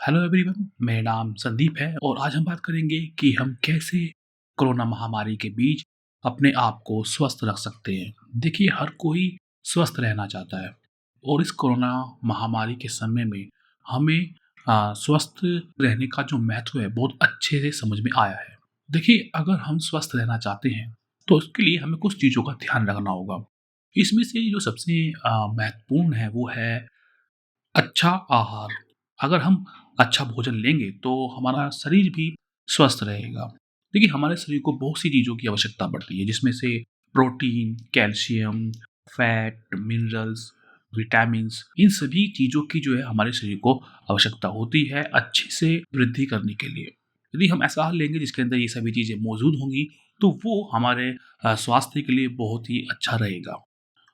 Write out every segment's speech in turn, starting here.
Hello everyone, मेरा नाम संदीप है और आज हम बात करेंगे कि हम कैसे कोरोना महामारी के बीच अपने आप को स्वस्थ रख सकते हैं। देखिए, हर कोई स्वस्थ रहना चाहता है और इस कोरोना महामारी के समय में हमें स्वस्थ रहने का जो महत्व है बहुत अच्छे से समझ में आया है। देखिए, अगर हम स्वस्थ रहना चाहते हैं तो उसके लिए हमें कुछ चीज़ों का ध्यान रखना होगा। इसमें से जो सबसे महत्वपूर्ण है वो है अच्छा आहार। अगर हम अच्छा भोजन लेंगे तो हमारा शरीर भी स्वस्थ रहेगा। देखिए, हमारे शरीर को बहुत सी चीज़ों की आवश्यकता पड़ती है जिसमें से protein, calcium, fat, minerals, vitamins, इन सभी चीज़ों की जो है हमारे शरीर को आवश्यकता होती है अच्छे से वृद्धि करने के लिए। यदि हम ऐसा आहार लेंगे जिसके अंदर ये सभी चीज़ें मौजूद होंगी तो वो हमारे स्वास्थ्य के लिए बहुत ही अच्छा रहेगा।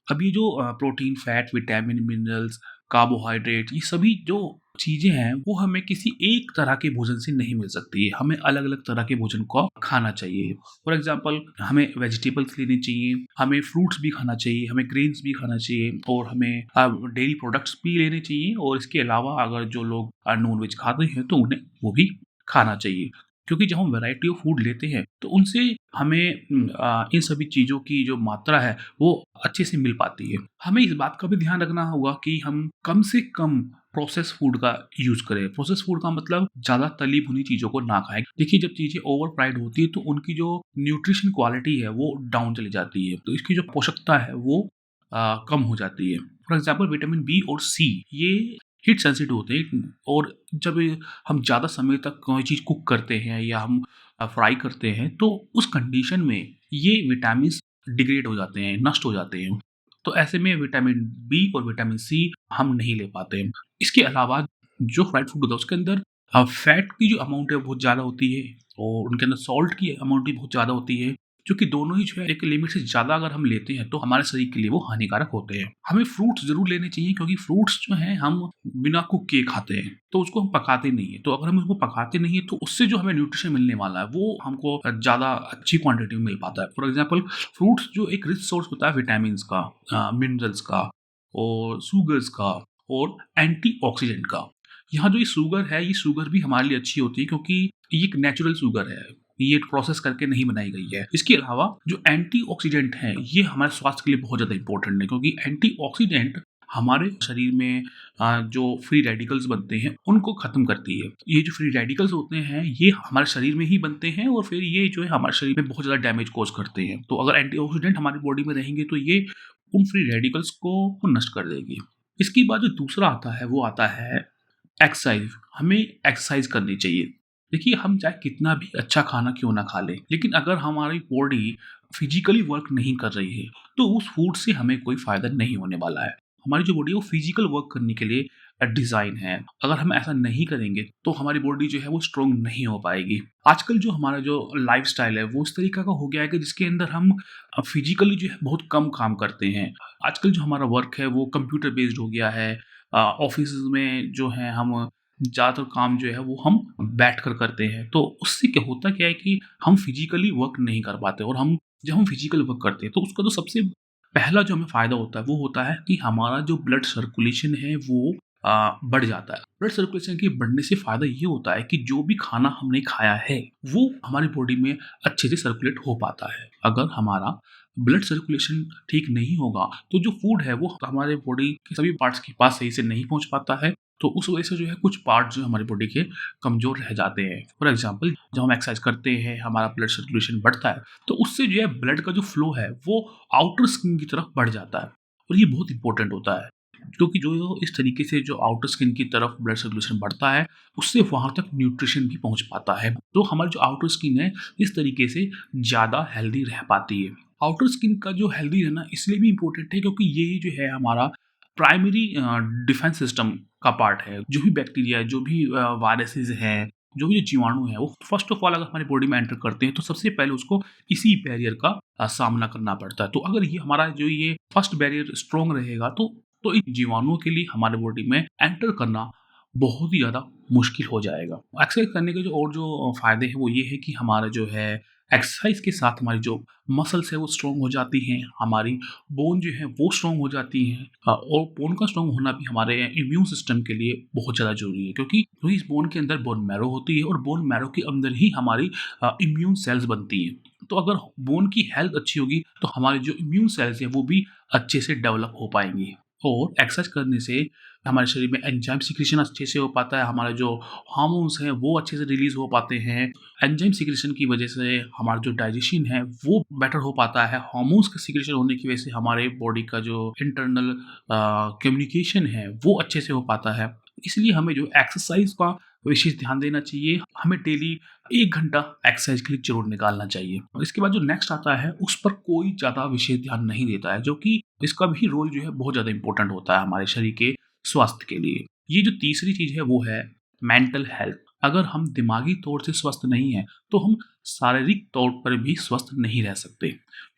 अब ये जो protein, fat, vitamin, minerals, carbohydrate, ये सभी जो चीज़ें हैं वो हमें किसी एक तरह के भोजन से नहीं मिल सकती है। हमें अलग-अलग तरह के भोजन को खाना चाहिए। फॉर एग्ज़ाम्पल, हमें वेजिटेबल्स लेनी चाहिए, हमें फ्रूट्स भी खाना चाहिए, हमें ग्रेन्स भी खाना चाहिए और हमें डेयरी प्रोडक्ट्स भी लेने चाहिए और इसके अलावा अगर जो लोग नॉन-वेज खाते हैं तो उन्हें वो भी खाना चाहिए। क्योंकि जब हम वैरायटी ऑफ फूड लेते हैं तो उनसे हमें इन सभी चीज़ों की जो मात्रा है वो अच्छे से मिल पाती है। हमें इस बात का भी ध्यान रखना होगा कि हम कम से कम प्रोसेस फूड का यूज़ करें। प्रोसेस फूड का मतलब ज़्यादा तली भुनी चीज़ों को ना खाएँ। देखिए, जब चीज़ें ओवर फ्राइड होती है तो उनकी जो न्यूट्रिशन क्वालिटी है वो डाउन चली जाती है। तो इसकी जो पोषकता है वो कम हो जाती है। फॉर एग्ज़ाम्पल, विटामिन बी और सी ये हीट सेंसिटिव होते हैं और जब हम ज़्यादा समय तक कोई चीज़ कुक करते हैं या हम फ्राई करते हैं तो उस कंडीशन में ये विटामिन्स डिग्रेड हो जाते हैं, नष्ट हो जाते हैं। तो ऐसे में विटामिन बी और विटामिन सी हम नहीं ले पाते हैं। इसके अलावा जो फ्राइड फूड होता है उसके अंदर फैट की जो अमाउंट है बहुत ज़्यादा होती है और उनके अंदर सॉल्ट की अमाउंट भी बहुत ज़्यादा होती है, जो कि दोनों ही जो है एक लिमिट से ज़्यादा अगर हम लेते हैं तो हमारे शरीर के लिए वो हानिकारक होते हैं। हमें फ्रूट्स ज़रूर लेने चाहिए क्योंकि फ्रूट्स जो हैं हम बिना कुक किए खाते हैं, तो उसको हम पकाते नहीं हैं। तो अगर हम उसको पकाते नहीं हैं तो उससे जो हमें न्यूट्रिशन मिलने वाला है वो हमको ज़्यादा अच्छी क्वांटिटी में मिल पाता है। फॉर एग्ज़ाम्पल, फ्रूट्स जो एक रिच सोर्स होता है विटामिन्स का, मिनरल्स का और शुगर्स का और एंटीऑक्सीडेंट का। यहाँ जो ये शुगर है, ये शुगर भी हमारे लिए अच्छी होती है क्योंकि ये एक नेचुरल शुगर है। ये प्रोसेस करके नहीं बनाई गई है। इसके अलावा जो एंटीऑक्सीडेंट हैं, ये हमारे स्वास्थ्य के लिए बहुत ज़्यादा इंपॉर्टेंट है क्योंकि एंटीऑक्सीडेंट हमारे शरीर में जो फ्री रेडिकल्स बनते हैं, उनको ख़त्म करती है। ये जो फ्री रेडिकल्स होते हैं, ये हमारे शरीर में ही बनते हैं और फिर ये जो है हमारे शरीर में बहुत ज़्यादा डैमेज कॉज़ करते हैं। तो अगर एंटीऑक्सीडेंट हमारी बॉडी में रहेंगे तो ये उन फ्री रेडिकल्स को नष्ट कर देगी। इसके बाद जो दूसरा आता है, वो आता है एक्सरसाइज। हमें एक्सरसाइज करनी चाहिए। देखिए, हम चाहे कितना भी अच्छा खाना क्यों ना खा लें, लेकिन अगर हमारी बॉडी फिजिकली वर्क नहीं कर रही है तो उस फूड से हमें कोई फायदा नहीं होने वाला है। हमारी जो बॉडी है वो फिजिकल वर्क करने के लिए डिजाइन है। अगर हम ऐसा नहीं करेंगे तो हमारी बॉडी जो है वो स्ट्रोंग नहीं हो पाएगी। आजकल जो हमारा जो लाइफस्टाइल है वो इस तरीका का हो गया है कि जिसके अंदर हम फिजिकली जो है बहुत कम काम करते हैं। आजकल जो हमारा वर्क है वो कंप्यूटर बेस्ड हो गया है। ऑफिस में जो है हम ज़्यादातर काम जो है वो हम बैठकर करते हैं। तो उससे क्या होता क्या है कि हम फिजिकली वर्क नहीं कर पाते और हम जब हम फिजिकल वर्क करते हैं तो उसका तो सबसे पहला जो हमें फ़ायदा होता है वो होता है कि हमारा जो ब्लड सर्कुलेशन है वो बढ़ जाता है। ब्लड सर्कुलेशन के बढ़ने से फ़ायदा ये होता है कि जो भी खाना हमने खाया है वो हमारी बॉडी में अच्छे से सर्कुलेट हो पाता है। अगर हमारा ब्लड सर्कुलेशन ठीक नहीं होगा तो जो फूड है वो हमारे बॉडी के सभी पार्ट्स के पास सही से नहीं पहुंच पाता है। तो उस वजह से जो है कुछ पार्ट जो हमारी बॉडी के कमज़ोर रह जाते हैं। फॉर एग्ज़ाम्पल, जब हम एक्सरसाइज करते हैं, हमारा ब्लड सर्कुलेशन बढ़ता है, तो उससे जो है ब्लड का जो फ्लो है वो आउटर स्किन की तरफ बढ़ जाता है और ये बहुत इंपॉर्टेंट होता है। क्योंकि जो इस तरीके से जो आउटर स्किन की तरफ ब्लड सर्कुलेशन बढ़ता है, उससे वहाँ तक न्यूट्रिशन भी पहुँच पाता है। तो हमारी जो आउटर स्किन है, इस तरीके से ज़्यादा हेल्दी रह पाती है। आउटर स्किन का जो हेल्दी रहना इसलिए भी इम्पोर्टेंट है क्योंकि ये जो है हमारा प्राइमरी डिफेंस सिस्टम का पार्ट है। जो भी बैक्टीरिया है, जो भी वायरसेस हैं, जो भी जीवाणु हैं, वो फर्स्ट ऑफ ऑल अगर हमारी बॉडी में एंटर करते हैं तो सबसे पहले उसको इसी बैरियर का सामना करना पड़ता है। तो अगर ये हमारा जो ये फर्स्ट बैरियर स्ट्रॉन्ग रहेगा तो इन जीवाणुओं के लिए हमारे बॉडी में एंटर करना बहुत ही ज़्यादा मुश्किल हो जाएगा। एक्सरसाइज करने के जो और जो फ़ायदे हैं वो ये है कि हमारा जो है एक्सरसाइज के साथ हमारी जो मसल्स है वो स्ट्रॉन्ग हो जाती हैं, हमारी बोन जो है वो स्ट्रॉन्ग हो जाती हैं। और बोन का स्ट्रॉन्ग होना भी हमारे इम्यून सिस्टम के लिए बहुत ज़्यादा ज़रूरी है, क्योंकि इस बोन के अंदर बोन मैरो होती है और बोन मैरो के अंदर ही हमारी इम्यून सेल्स बनती हैं। तो अगर बोन की हेल्थ अच्छी होगी तो हमारे जो इम्यून सेल्स हैं वो भी अच्छे से डेवलप हो पाएंगी। और एक्सरसाइज करने से हमारे शरीर में एंजाइम सिक्रीशन अच्छे से हो पाता है, हमारे जो हार्मोन्स हैं वो अच्छे से रिलीज़ हो पाते हैं। एंजाइम सिक्रीशन की वजह से हमारा जो डाइजेशन है वो बेटर हो पाता है। हार्मोन्स का सिक्रीशन होने की वजह से हमारे बॉडी का जो इंटरनल कम्युनिकेशन है वो अच्छे से हो पाता है। इसलिए हमें जो एक्सरसाइज का विशेष ध्यान देना चाहिए। हमें डेली 1 घंटा एक्सरसाइज के लिए ज़रूर निकालना चाहिए। और इसके बाद जो नेक्स्ट आता है उस पर कोई ज़्यादा विशेष ध्यान नहीं देता है, जो कि इसका भी रोल जो है बहुत ज़्यादा इम्पोर्टेंट होता है हमारे शरीर के स्वास्थ्य के लिए। ये जो तीसरी चीज़ है वो है मेंटल हेल्थ। अगर हम दिमागी तौर से स्वस्थ नहीं हैं, तो हम शारीरिक तौर पर भी स्वस्थ नहीं रह सकते,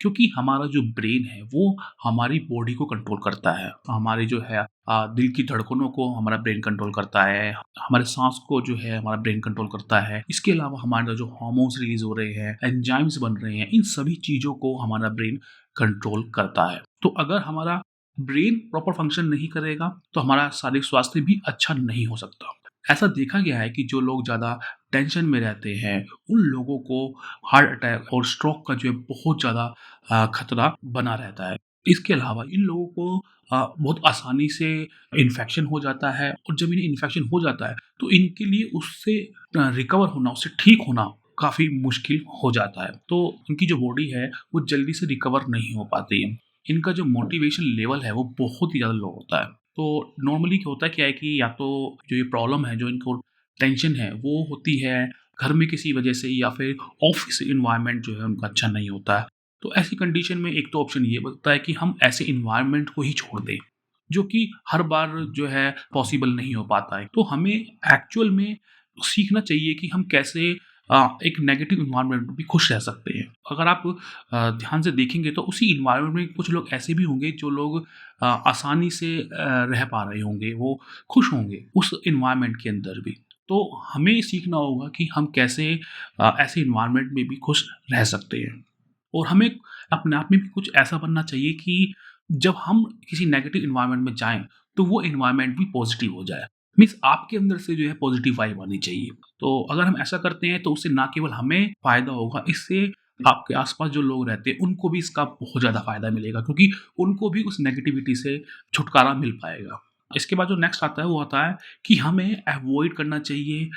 क्योंकि हमारा जो ब्रेन है वो हमारी बॉडी को कंट्रोल करता है। हमारे जो है दिल की धड़कनों को हमारा ब्रेन कंट्रोल करता है, हमारे सांस को जो है हमारा ब्रेन कंट्रोल करता है। इसके अलावा हमारे जो हार्मोन्स रिलीज हो रहे हैं, एंजाइम्स बन रहे हैं, इन सभी चीज़ों को हमारा ब्रेन कंट्रोल करता है। तो अगर हमारा ब्रेन प्रॉपर फंक्शन नहीं करेगा तो हमारा शारीरिक स्वास्थ्य भी अच्छा नहीं हो सकता। ऐसा देखा गया है कि जो लोग ज़्यादा टेंशन में रहते हैं उन लोगों को हार्ट अटैक और स्ट्रोक का जो है बहुत ज़्यादा खतरा बना रहता है। इसके अलावा इन लोगों को बहुत आसानी से इन्फेक्शन हो जाता है, और जब इन्हें इन्फेक्शन हो जाता है तो इनके लिए उससे रिकवर होना, उससे ठीक होना काफ़ी मुश्किल हो जाता है। तो इनकी जो बॉडी है वो जल्दी से रिकवर नहीं हो पाती है। इनका जो मोटिवेशन लेवल है वो बहुत ही ज़्यादा लो होता है। तो नॉर्मली क्या होता है, क्या है कि या तो जो ये प्रॉब्लम है, जो इनको टेंशन है वो होती है घर में किसी वजह से, या फिर ऑफिस इन्वायरमेंट जो है उनका अच्छा नहीं होता है। तो ऐसी कंडीशन में एक तो ऑप्शन ये बनता है कि हम ऐसे इन्वायरमेंट को ही छोड़ दें, जो कि हर बार जो है पॉसिबल नहीं हो पाता है। तो हमें एक्चुअल में सीखना चाहिए कि हम कैसे एक नेगेटिव इन्वायरमेंट में भी खुश रह सकते हैं। अगर आप ध्यान से देखेंगे तो उसी इन्वायरमेंट में कुछ लोग ऐसे भी होंगे जो लोग आसानी से रह पा रहे होंगे, वो खुश होंगे उस इन्वायरमेंट के अंदर भी। तो हमें सीखना होगा कि हम कैसे ऐसे इन्वायरमेंट में भी खुश रह सकते हैं। और हमें अपने आप में भी कुछ ऐसा बनना चाहिए कि जब हम किसी नेगेटिव इन्वायरमेंट में जाएँ, तो वो इन्वायरमेंट भी पॉज़िटिव हो जाए। मीन्स आपके अंदर से जो है पॉज़िटिव वाइब आनी चाहिए। तो अगर हम ऐसा करते हैं तो उससे ना केवल हमें फ़ायदा होगा, इससे आपके आस-पास जो लोग रहते हैं उनको भी इसका बहुत ज़्यादा फ़ायदा मिलेगा, क्योंकि उनको भी उस नेगेटिविटी से छुटकारा मिल पाएगा। इसके बाद जो नेक्स्ट आता है वो आता है कि हमें अवॉइड करना चाहिए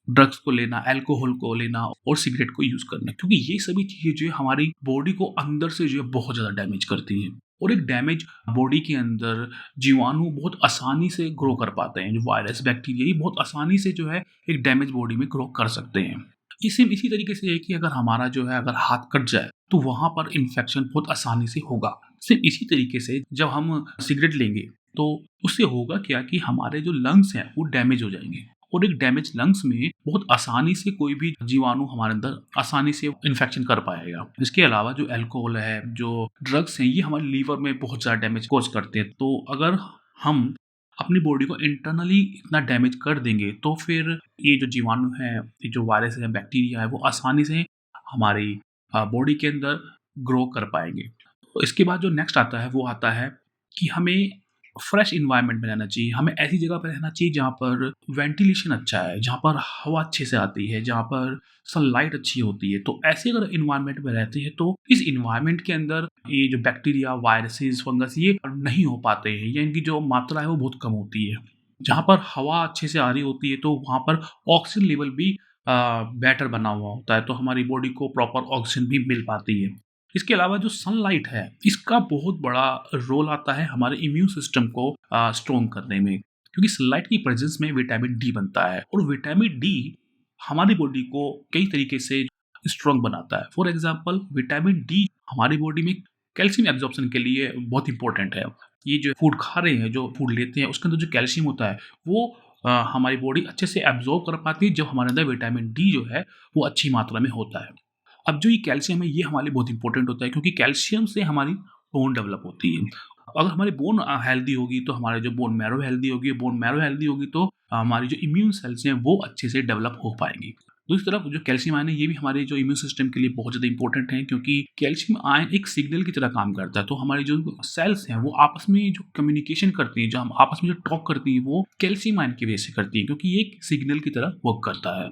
ड्रग्स को लेना, अल्कोहल को लेना और सिगरेट को यूज़ करना, क्योंकि ये सभी चीज़ें जो है हमारी बॉडी को अंदर से जो है बहुत ज़्यादा डैमेज करती हैं। और एक डैमेज बॉडी के अंदर जीवाणु बहुत आसानी से ग्रो कर पाते हैं। जो वायरस, बैक्टीरिया, ये बहुत आसानी से जो है एक डैमेज बॉडी में ग्रो कर सकते हैं। इसी तरीके से है कि अगर हमारा जो है अगर हाथ कट जाए तो वहाँ पर इन्फेक्शन बहुत आसानी से होगा। सिर्फ इसी तरीके से जब हम सिगरेट लेंगे तो उससे होगा क्या कि हमारे जो लंग्स हैं वो डैमेज हो जाएँगे, और एक डैमेज लंग्स में बहुत आसानी से कोई भी जीवाणु हमारे अंदर आसानी से इन्फेक्शन कर पाएगा। इसके अलावा जो अल्कोहल है, जो ड्रग्स हैं, ये हमारे लीवर में बहुत ज़्यादा डैमेज कॉज़ करते हैं। तो अगर हम अपनी बॉडी को इंटरनली इतना डैमेज कर देंगे तो फिर ये जो जीवाणु है, ये जो वायरस है, बैक्टीरिया है, वो आसानी से हमारी बॉडी के अंदर ग्रो कर पाएँगे। तो इसके बाद जो नेक्स्ट आता है वो आता है कि हमें फ्रेश एनवायरनमेंट में रहना चाहिए। हमें ऐसी जगह पे रहना चाहिए जहाँ पर वेंटिलेशन अच्छा है, जहाँ पर हवा अच्छे से आती है, जहाँ पर सनलाइट अच्छी होती है। तो ऐसे अगर एनवायरनमेंट में रहते हैं तो इस एनवायरनमेंट के अंदर ये जो बैक्टीरिया, वायरसेस, फंगस ये नहीं हो पाते हैं, या इनकी जो मात्रा है वो बहुत कम होती है। जहाँ पर हवा अच्छे से आ रही होती है तो वहाँ पर ऑक्सीजन लेवल भी बेटर बना हुआ होता है, तो हमारी बॉडी को प्रॉपर ऑक्सीजन भी मिल पाती है। इसके अलावा जो सनलाइट है, इसका बहुत बड़ा रोल आता है हमारे इम्यून सिस्टम को स्ट्रॉन्ग करने में, क्योंकि सनलाइट की प्रेजेंस में विटामिन डी बनता है, और विटामिन डी हमारी बॉडी को कई तरीके से स्ट्रॉन्ग बनाता है। फॉर एग्जांपल, विटामिन डी हमारी बॉडी में कैल्शियम एब्जॉर्प्शन के लिए बहुत इंपॉर्टेंट है। ये जो फूड खा रहे हैं, जो फूड लेते हैं, उसके अंदर जो कैल्शियम होता है वो हमारी बॉडी अच्छे से एब्जॉर्ब कर पाती है जब हमारे अंदर विटामिन डी जो है वो अच्छी मात्रा में होता है। अब जो ये कैल्शियम है ये हमारे लिए बहुत इंपॉर्टेंट होता है, क्योंकि कैल्शियम से हमारी बोन डेवलप होती है। अगर हमारी बोन हेल्दी होगी तो हमारे जो बोन मैरो हेल्दी होगी, बोन मैरो हेल्दी होगी तो हमारी जो इम्यून सेल्स हैं वो अच्छे से डेवलप हो पाएँगी। दूसरी तरफ जो कैल्शियम आयन है ये भी हमारे जो इम्यून सिस्टम के लिए बहुत ज़्यादा इंपॉर्टेंट है, क्योंकि कैल्शियम आयन एक सिग्नल की तरह काम करता है। तो हमारी जो सेल्स हैं वो आपस में जो कम्युनिकेशन करती हैं, जो हम आपस में जो टॉक करती हैं वो कैल्शियम आयन की वजह से करती हैं, क्योंकि ये एक सिग्नल की तरह वर्क करता है।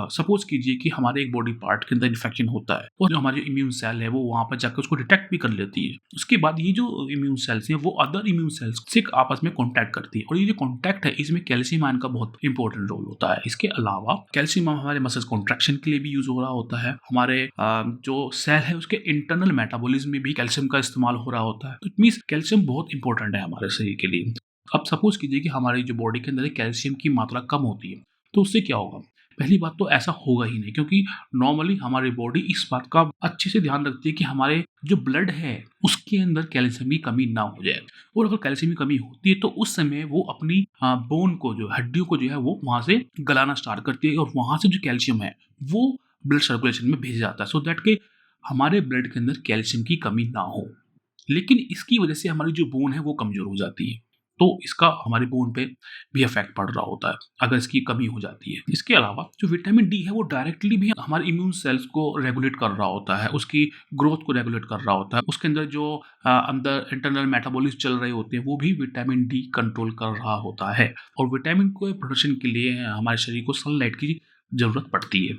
सपोज कीजिए कि हमारे एक बॉडी पार्ट के अंदर इन्फेक्शन होता है और जो हमारी इम्यून सेल है वो वहाँ पर जाकर उसको डिटेक्ट भी कर लेती है। उसके बाद ये जो इम्यून सेल्स हैं वो अदर इम्यून सेल्स से आपस में कॉन्टैक्ट करती है, और ये जो कॉन्टैक्ट है इसमें कैल्शियम आयन का बहुत इंपॉर्टेंट रोल होता है। इसके अलावा कैल्शियम हमारे मसल्स कॉन्ट्रैक्शन के लिए भी यूज हो रहा होता है। हमारे जो सेल है उसके इंटरनल मेटाबॉलिज्म में भी कैल्शियम का इस्तेमाल हो रहा होता है। तो इट मीन्स कैल्शियम बहुत इंपॉर्टेंट है हमारे शरीर के लिए। अब सपोज कीजिए कि हमारी जो बॉडी के अंदर कैल्शियम की मात्रा कम होती है, तो उससे क्या होगा? पहली बात तो ऐसा होगा ही नहीं, क्योंकि नॉर्मली हमारी बॉडी इस बात का अच्छे से ध्यान रखती है कि हमारे जो ब्लड है उसके अंदर कैल्शियम की कमी ना हो जाए। और अगर कैल्शियम की कमी होती है तो उस समय वो अपनी बोन को, जो हड्डियों को जो है वो वहाँ से गलाना स्टार्ट करती है, और वहाँ से जो कैल्शियम है वो ब्लड सर्कुलेशन में भेजा जाता है, सो दैट के हमारे ब्लड के अंदर कैल्शियम की कमी ना हो। लेकिन इसकी वजह से हमारी जो बोन है वो कमज़ोर हो जाती है। तो इसका हमारी बोन पे भी इफ़ेक्ट पड़ रहा होता है, अगर इसकी कमी हो जाती है। इसके अलावा जो विटामिन डी है वो डायरेक्टली भी हमारे इम्यून सेल्स को रेगुलेट कर रहा होता है, उसकी ग्रोथ को रेगुलेट कर रहा होता है। उसके अंदर जो अंदर इंटरनल मेटाबॉलिज़्म चल रहे होते हैं वो भी विटामिन डी कंट्रोल कर रहा होता है। और विटामिन को प्रोडक्शन के लिए हमारे शरीर को सनलाइट की ज़रूरत पड़ती है।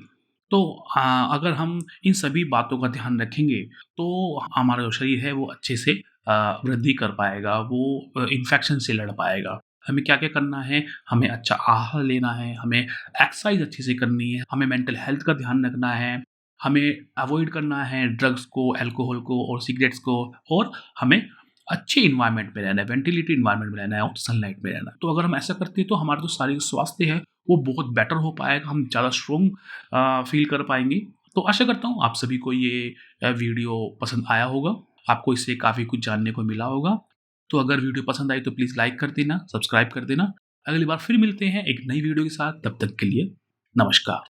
तो अगर हम इन सभी बातों का ध्यान रखेंगे तो हमारा जो शरीर है वो अच्छे से वृद्धि कर पाएगा, वो इन्फेक्शन से लड़ पाएगा। हमें क्या-क्या करना है? हमें अच्छा आहार लेना है, हमें एक्सरसाइज़ अच्छे से करनी है, हमें मेंटल हेल्थ का ध्यान रखना है, हमें अवॉइड करना है ड्रग्स को, अल्कोहल को और सिगरेट्स को, और हमें अच्छे एनवायरनमेंट में रहना है, वेंटिलेटेड एनवायरनमेंट में रहना है और सनलाइट में रहना है। तो अगर हम ऐसा करते हैं तो हमारा जो शारीरिक स्वास्थ्य है वो बहुत बेटर हो पाएगा, हम ज़्यादा स्ट्रॉन्ग फ़ील कर पाएँगे। तो आशा करता हूँ आप सभी को ये वीडियो पसंद आया होगा, आपको इससे काफ़ी कुछ जानने को मिला होगा। तो अगर वीडियो पसंद आई तो प्लीज़ लाइक कर देना, सब्सक्राइब कर देना। अगली बार फिर मिलते हैं एक नई वीडियो के साथ, तब तक के लिए नमस्कार।